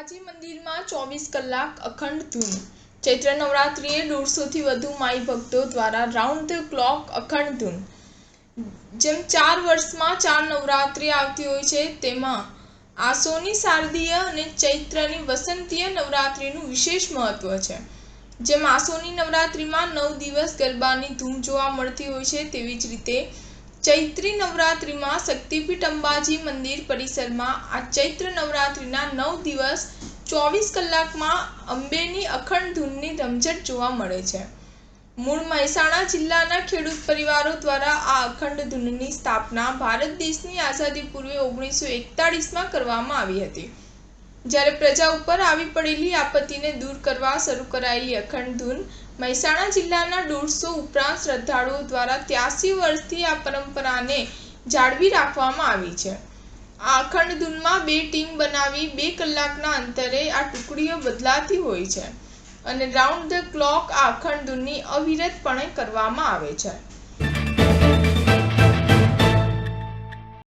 અંબાજી મંદિરમાં 24 કલાક અખંડ ધૂન। ચૈત્ર નવરાત્રિએ 150 થી વધુ માઈ ભક્તો દ્વારા રાઉન્ડ ધ ક્લોક અખંડ ધૂન। જેમ 4 વર્ષમાં 4 નવરાત્રિ આવતી હોય છે, તેમાં આસોની શારદીય અને ચૈત્રની વસંતીય નવરાત્રિનું વિશેષ મહત્વ છે। જેમ આસોની નવરાત્રિમાં 9 દિવસ ગરબાની ધૂમ જોવા મળતી હોય છે, તેવી જ રીતે ચૈત્રી નવરાત્રિમાં શક્તિપીઠ અંબાજી મંદિર પરિસરમાં આ ચૈત્ર નવરાત્રિના 9 દિવસ 24 કલાકમાં અંબેની અખંડ ધૂનની રમઝટ જોવા મળે છે। મૂળ મહેસાણા જિલ્લાના ખેડૂત પરિવારો દ્વારા આ અખંડ ધૂનની સ્થાપના ભારત દેશની આઝાદી પૂર્વે 1941માં કરવામાં આવી હતી, જ્યારે પ્રજા ઉપર આવી પડેલી આપત્તિને દૂર કરવા શરૂ કરાયેલી અખંડ ધૂન મહેસાણા જિલ્લાના 150 ઉપરાંત શ્રદ્ધાળુઓ દ્વારા 83 વર્ષથી આ પરંપરાને જાળવી રાખવામાં આવી છે। આ અખંડ ધૂનમાં 2 ટીમ બનાવી 2 કલાકના અંતરે આ ટુકડીઓ બદલાતી હોય છે અને રાઉન્ડ ધ ક્લોક આ અખંડ ધૂનની અવિરતપણે કરવામાં આવે છે।